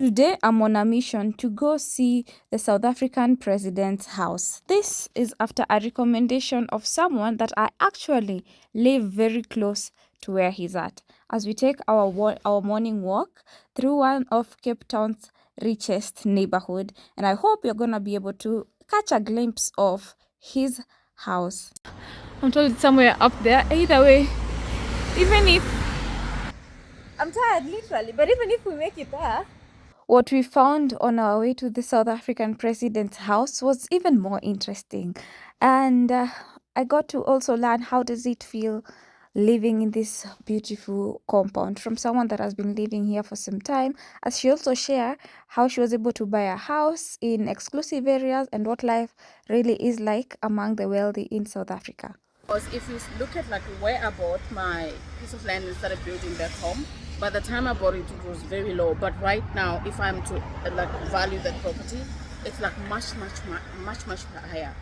Today, I'm on a mission to go see the South African president's house. This is after a recommendation of someone that I actually live very close to where he's at, as we take our morning walk through one of Cape Town's richest neighborhood, and I hope you're gonna be able to catch a glimpse of his house. I'm told it's somewhere up there. Either way, even if I'm tired literally, but even if we make it there, what we found on our way to the South African president's house was even more interesting. And I got to also learn how does it feel living in this beautiful compound from someone that has been living here for some time, as she also shared how she was able to buy a house in exclusive areas and what life really is like among the wealthy in South Africa. Because if you look at like where I bought my piece of land and started building back home, by the time I bought it, it was very low. But right now, if I'm to like value that property, it's like much higher.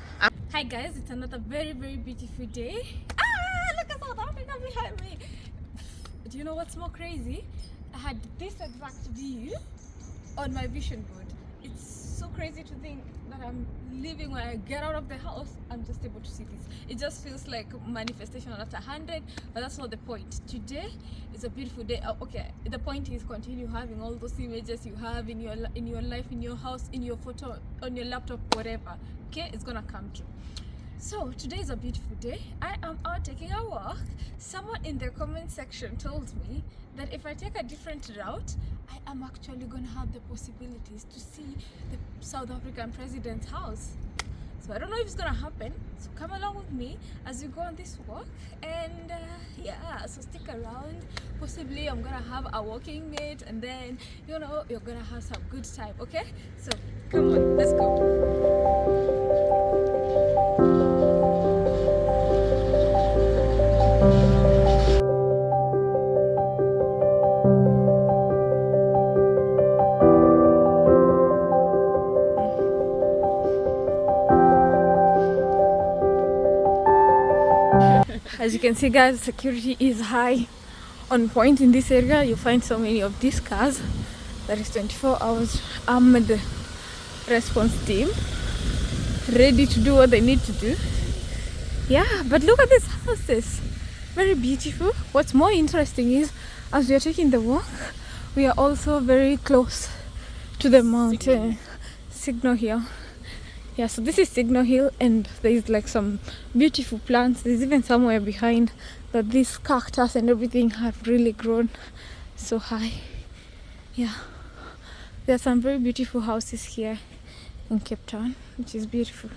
Hi guys, it's another very beautiful day. Look at South Africa behind me. Do you know what's more crazy? I had this exact view on my vision board. It's so crazy to think that I'm living when I get out of the house, I'm just able to see this. It just feels like manifestation after 100, but that's not the point. Today is a beautiful day. Okay, the point is continue having all those images you have in your life, in your house, in your photo, on your laptop, whatever. Okay, it's gonna come true. So today is a beautiful day. I am out taking a walk. Someone in the comment section told me that if I take a different route, I am actually gonna have the possibilities to see the South African president's house. So I don't know if it's gonna happen. So come along with me as we go on this walk, and so stick around. Possibly I'm gonna have a walking mate, and then you're gonna have some good time. Okay, so come on, let's go. As you can see guys, security is high on point in this area. You find so many of these cars. That is 24 hours armed response team ready to do what they need to do. Yeah, but look at these houses, very beautiful. What's more interesting is as we are taking the walk, we are also very close to the mountain Signal Hill. Yeah, so this is Signal Hill, and there is like some beautiful plants. There's even somewhere behind that these cactus and everything have really grown so high. Yeah, there are some very beautiful houses here in Cape Town, which is beautiful.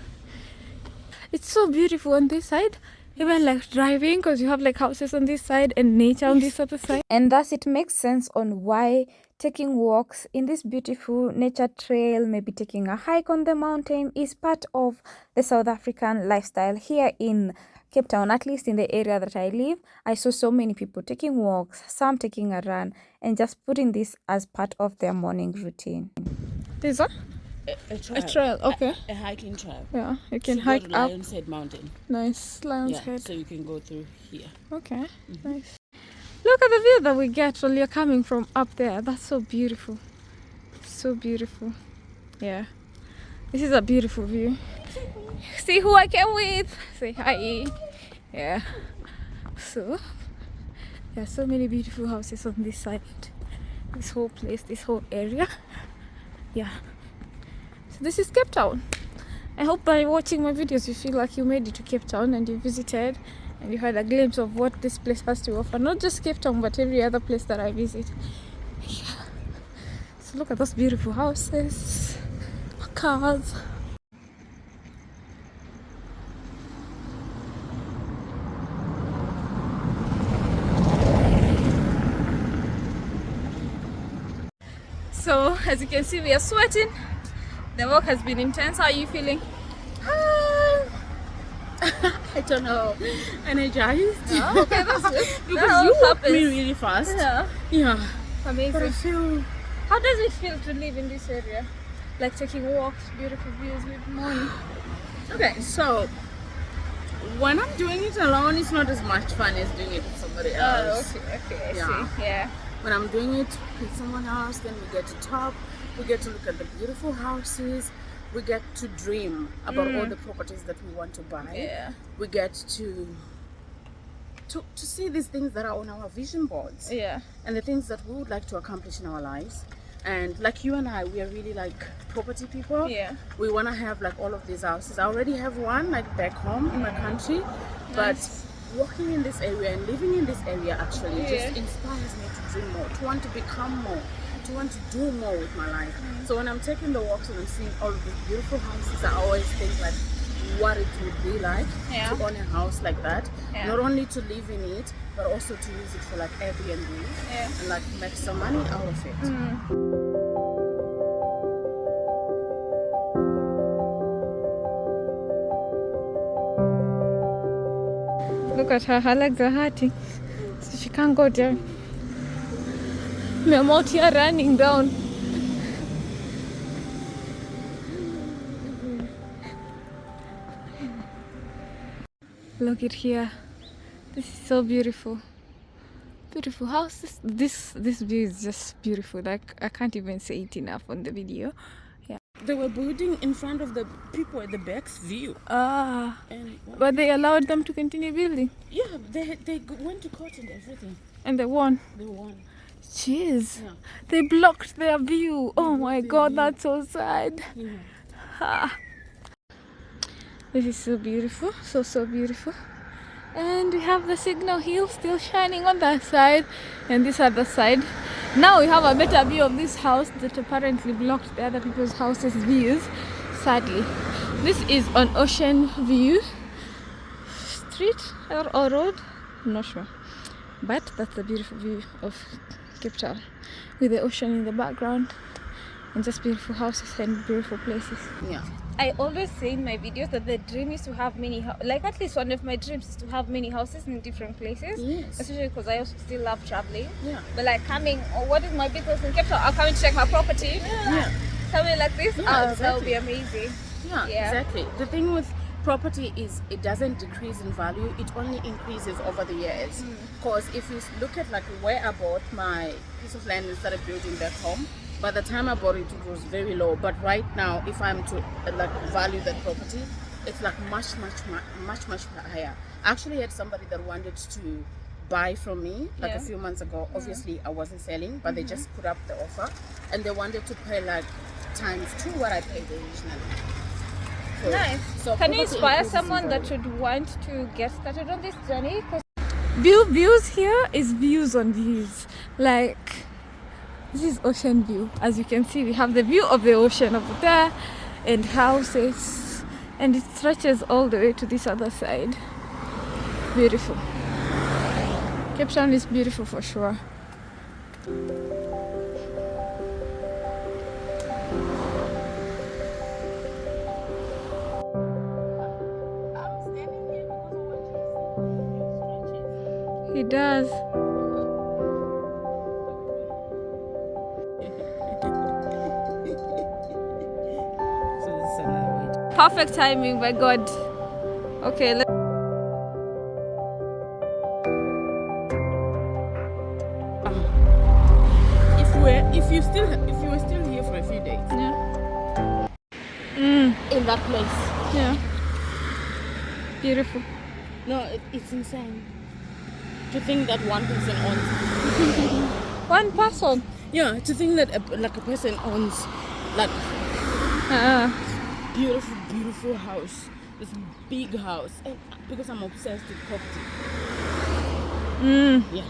It's so beautiful on this side, even like driving, because you have like houses on this side and nature on this other side. And thus it makes sense on why taking walks in this beautiful nature trail, maybe taking a hike on the mountain, is part of the South African lifestyle here in Cape Town. At least in the area that I live, I saw so many people taking walks, some taking a run, and just putting this as part of their morning routine. This one? A trail, okay. A hiking trail. Yeah, you can hike up Lion's Head Mountain. Nice, Lion's Head. So you can go through here. Okay, nice. Look at the view that we get when you're coming from up there. That's so beautiful. So beautiful. Yeah. This is a beautiful view. See who I came with. Say hi. Yeah. So, there are so many beautiful houses on this side. This whole place, this whole area. Yeah. So this is Cape Town. I hope by watching my videos you feel like you made it to Cape Town and you visited and you had a glimpse of what this place has to offer. Not just Cape Town, but every other place that I visit. Yeah. So look at those beautiful houses, cars. So as you can see, we are sweating. The walk has been intense. How are you feeling? I don't know. Energized. Oh, okay, that's good. Because you walked me really fast. Yeah. Amazing. But I feel... How does it feel to live in this area? Like taking walks, beautiful views with morning. Okay, so when I'm doing it alone, it's not as much fun as doing it with somebody else. Oh, okay, I Yeah. see. Yeah. when I'm doing it with someone else, then we get to talk, we get to look at the beautiful houses, we get to dream about all the properties that we want to buy. Yeah. We get to see these things that are on our vision boards. Yeah. And the things that we would like to accomplish in our lives. And like you and I, we are really like property people. Yeah. We want to have like all of these houses. I already have one like back home in my country, but walking in this area and living in this area actually just inspires me to dream more, to want to become more, to want to do more with my life. So when I'm taking the walks and I'm seeing all of these beautiful houses, I always think like what it would be like to own a house like that. Not only to live in it, but also to use it for like Airbnb and like make some money out of it. Look at her legs are hurting, so she can't go down. I'm out here running down. Look at here. This is so beautiful. Beautiful houses. This view is just beautiful. Like I can't even say it enough on the video. Yeah. They were building in front of the people at the back's view. And But they allowed them to continue building. yeah, they went to court and everything. And they won. They won. Jeez. Yeah. They blocked their view. Oh my god, that's so sad. Ah. This is so beautiful. So beautiful. And we have the signal hill still shining on that side and this other side. Now we have a better view of this house that apparently blocked the other people's houses' views, sadly. This is on Ocean View Street or road, I'm not sure. But that's a beautiful view of Cape Town with the ocean in the background and just beautiful houses and beautiful places. Yeah. I always say in my videos that the dream is to have many, like at least one of my dreams is to have many houses in different places. Yes. Especially because I also still love traveling. Yeah. But like coming, what is my business in Cape Town? I'll come and check my property. Yeah. Something like this, Yeah, that would exactly. be amazing. Yeah, Yeah. exactly. The thing with property is it doesn't decrease in value, it only increases over the years. Because if you look at like where I bought my piece of land and started building back home, by the time I bought it, it was very low. But right now, if I'm to like value that property, it's like much higher. I actually had somebody that wanted to buy from me like a few months ago. Obviously, I wasn't selling, but they just put up the offer, and they wanted to pay like ×2 what I paid originally. So, Nice. So Can you property inspire increases in someone that value. should want to get started on this journey? Views here is views on views. Like this is ocean view. As you can see, we have the view of the ocean over there and houses, and it stretches all the way to this other side. Beautiful. Cape Town is beautiful for sure. I'm standing here because of what you see. He does. So this is another way. Perfect timing, by God. Okay, If you were still here for a few days in that place, yeah. Beautiful. no, it's insane to think that one person owns. One person. Yeah, to think that a person owns like beautiful house, this big house, and because I'm obsessed with property. Yeah.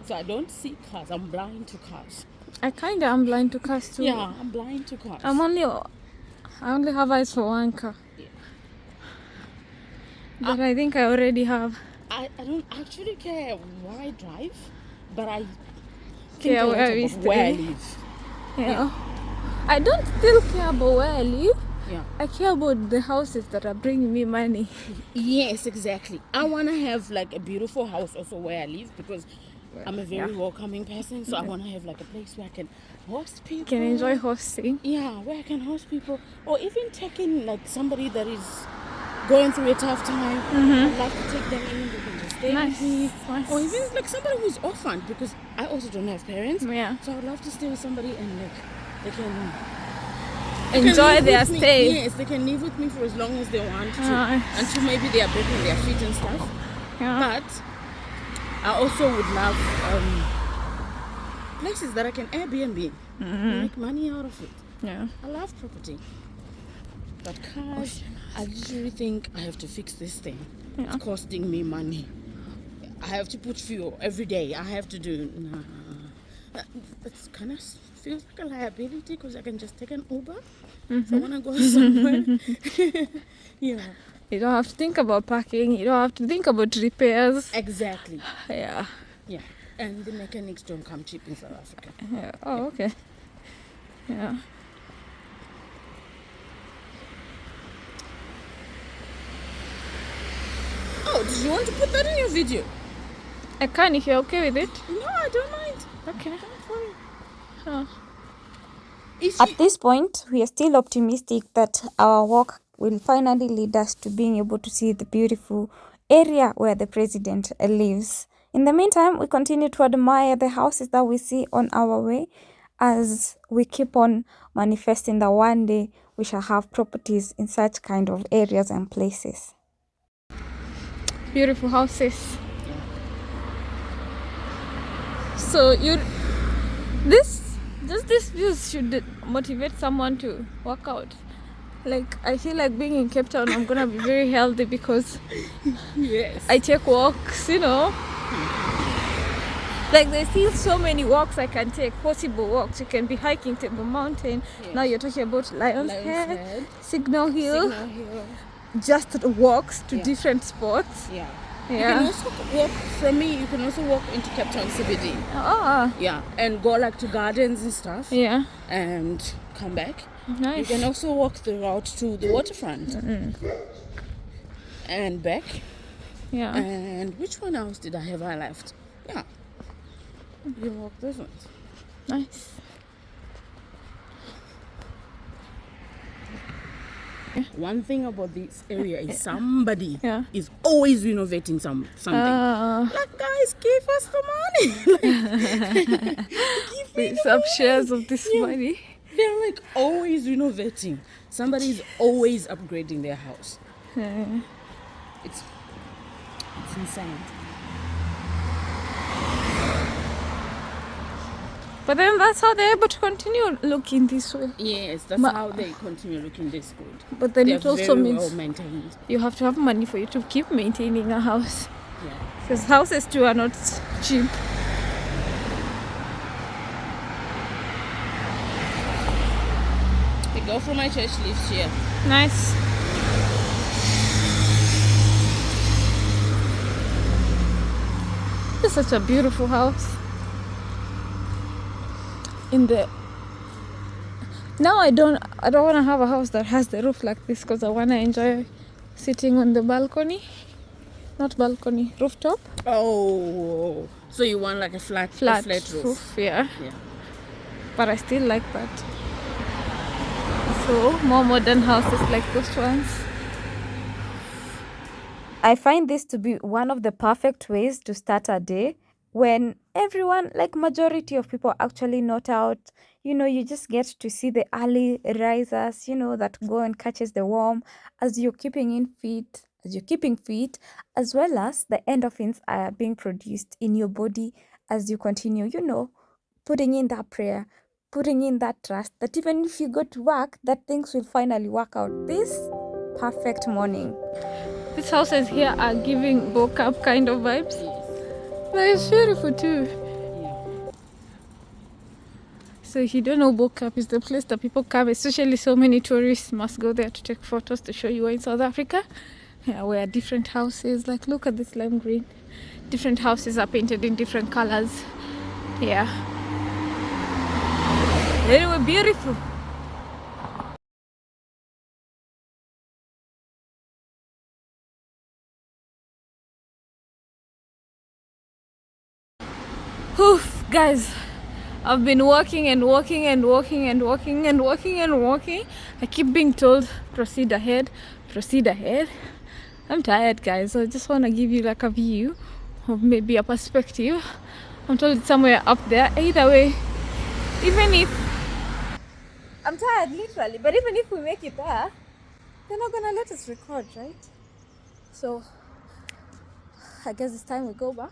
So I don't see cars. I'm blind to cars. I kinda am blind to cars too. Yeah, I'm blind to cars. I only have eyes for one car. Yeah. But I think I already have. I don't actually care where I drive, but I Care a lot where we about where I stay. live. Yeah. I don't still care about where I live. Yeah. I care about the houses that are bringing me money. Yes, exactly. I want to have like a beautiful house also where I live because I'm a very welcoming person. So I want to have like a place where I can host people. Can enjoy hosting. Yeah, where I can host people, or even taking like somebody that is going through a tough time. I'd like to take them in. They can just stay with me. Nice. Or even like somebody who's orphaned, because I also don't have parents. Yeah. So I would love to stay with somebody and like they can Enjoy live their with me. stay. Yes, they can live with me for as long as they want to, Nice. until maybe they are breaking their feet and stuff. Yeah. But I also would love places that I can Airbnb and make money out of it. Yeah. I love property, but cars, I usually think I have to fix this thing. Yeah. It's costing me money. I have to put fuel every day. I have to do. It's kind of feels like a liability, because I can just take an Uber if I want to go somewhere. Yeah. You don't have to think about parking. You don't have to think about repairs. Exactly. Yeah. Yeah. And the mechanics don't come cheap in South Africa. Yeah. Oh, okay. Yeah. Oh, did you want to put that in your video? I can if you're okay with it. No, I don't mind. Okay. Don't worry. Oh. At this point, we are still optimistic that our walk will finally lead us to being able to see the beautiful area where the president lives. In the meantime, we continue to admire the houses that we see on our way as we keep on manifesting that one day we shall have properties in such kind of areas and places. Beautiful houses. So this views should motivate someone to work out. Like, I feel like being in Cape Town, I'm gonna be very healthy because Yes. I take walks, you know. Like, there's still so many walks I can take, possible walks. You can be hiking Table Mountain. Yes. Now you're talking about Lion's Head, Head, Signal Hill, Signal Hill. just walks to Yeah. different spots. Yeah. You can Yeah. also walk from me. You can also walk into Cape Town CBD. Ah, Yeah, and go like to gardens and stuff, yeah. and come back. You Nice. can also walk the route to the waterfront and back. Yeah. And which one else did I have I left? Yeah, you can walk those ones. Nice. One thing about this area is somebody Yeah. is always renovating something. Like, guys, give us the money. Give me With the some money. shares of this Yeah. money. They're like always renovating. Somebody is always upgrading their house. Yeah. It's insane. But then that's how they're able to continue looking this way. Yes, that's how they continue looking this good. But then They're it also very means well maintained. you have to have money for you to keep maintaining a house. Yeah. Because houses too are not cheap. The girl from my church lives here. Nice. It's such a beautiful house. Now I don't want to have a house that has the roof like this, because I want to enjoy sitting on the balcony. Not balcony, rooftop. Oh, so you want like a flat roof? Yeah. Yeah. But I still like that. So more modern houses like those ones. I find this to be one of the perfect ways to start a day when everyone, like majority of people, actually not out. You know, you just get to see the early risers, you know, that go and catches the worm as you're keeping fit, as well as the endorphins are being produced in your body as you continue, you know, putting in that prayer, putting in that trust that even if you go to work, that things will finally work out. This perfect morning. These houses here are giving book up kind of vibes. Yes. But it's beautiful too. Yeah. So if you don't know, Bokap is the place that people come, especially so many tourists must go there to take photos to show you we're in South Africa. Yeah, where different houses, like look at this lime green. Different houses are painted in different colors. Yeah. Anyway, beautiful. Oof, guys, I've been walking and walking and walking and walking and walking and walking. I keep being told, proceed ahead, proceed ahead. I'm tired, guys, so I just want to give you like a view of maybe a perspective. I'm told it's somewhere up there. Either way, even if I'm tired literally, but even if we make it there, they're not gonna let us record, right? So I guess it's time we go back.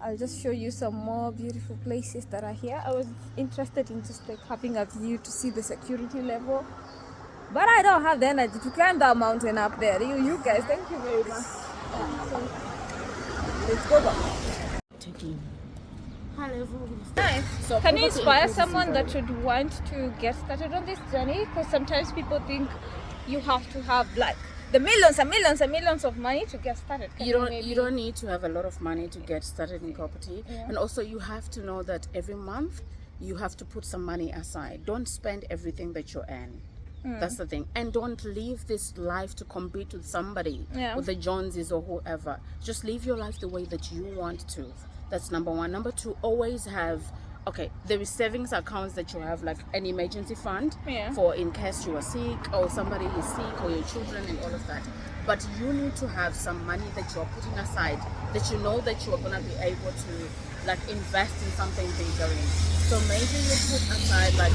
I'll just show you some more beautiful places that are here. I was interested in just like having a view to see the security level, but I don't have the energy to climb that mountain up there. You guys, thank you very much. So let's go back. Nice. So Can you property inspire increases someone in that value. would want to get started on this journey? Because sometimes people think you have to have like the millions and millions and millions of money to get started. Can You don't need to have a lot of money to get started in property. Yeah. And also you have to know that every month you have to put some money aside. Don't spend everything that you earn. That's the thing. And don't live this life to compete with somebody, Yeah. with the Joneses or whoever. Just live your life the way that you want to. That's number one. Number two, always have, okay, there is savings accounts that you have, like an emergency fund Yeah. for in case you are sick or somebody is sick or your children and all of that. But you need to have some money that you are putting aside that you know that you are going to be able to like invest in something bigger in. So maybe you put aside like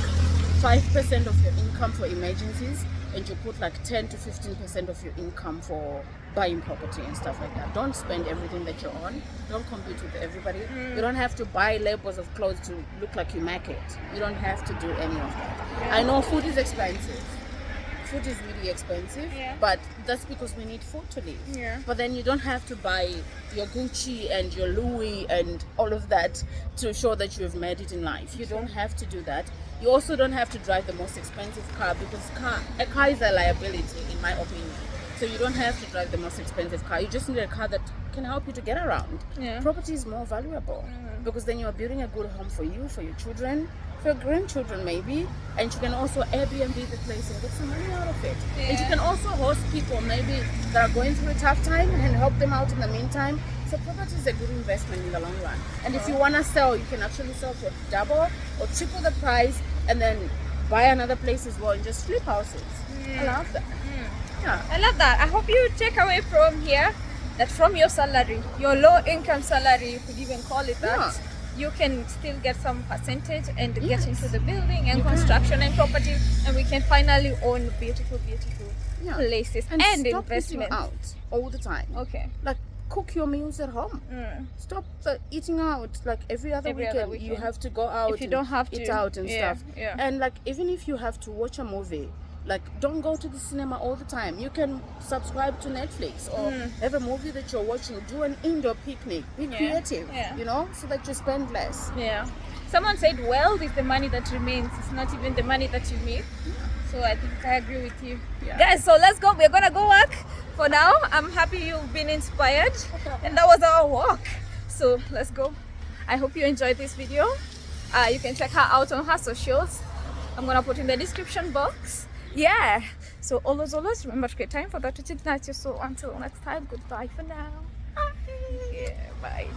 5% of your income for emergencies, and you put like 10 to 15% of your income for buying property and stuff like that. Don't spend everything that you're on. Don't compete with everybody. You don't have to buy labels of clothes to look like you make it. You don't have to do any of that. I know food is expensive. Food is really expensive, Yeah. but that's because we need food to live. Yeah. But then you don't have to buy your Gucci and your Louis and all of that to show that you've made it in life. You don't have to do that. You also don't have to drive the most expensive car, because a car is a liability, in my opinion. So you don't have to drive the most expensive car. You just need a car that can help you to get around. Yeah. Property is more valuable because then you're building a good home for you, for your children, for your grandchildren maybe, and you can also Airbnb the place and get some money out of it. And you can also host people maybe that are going through a tough time and help them out in the meantime. So property is a good investment in the long run. And if you want to sell, you can actually sell for double or triple the price and then buy another place as well and just flip houses. I love that. Yeah. I love that. I hope you take away from here that from your salary, your low income salary, you could even call it that, you can still get some percentage and get into the building and construction and property, and we can finally own beautiful places and stop investments. eating out all the time. Okay. Like cook your meals at home. Stop eating out like every other weekend. You have to go out If you don't have eat to. out and Yeah, stuff. yeah. And like even if you have to watch a movie, like don't go to the cinema all the time. You can subscribe to Netflix or have a movie that you're watching. Do an indoor picnic. Be creative, yeah. you know, so that you spend less. Yeah. Someone said wealth is the money that remains. It's not even the money that you make. So I think I agree with you. Yeah. Guys, so let's go. We're gonna go work for now. I'm happy you've been inspired. And that was our walk. So let's go. I hope you enjoyed this video. You can check her out on her socials. I'm gonna put in the description box. Yeah. So always remember to create time for that to ignite you. So until next time, goodbye for now. Yeah, bye.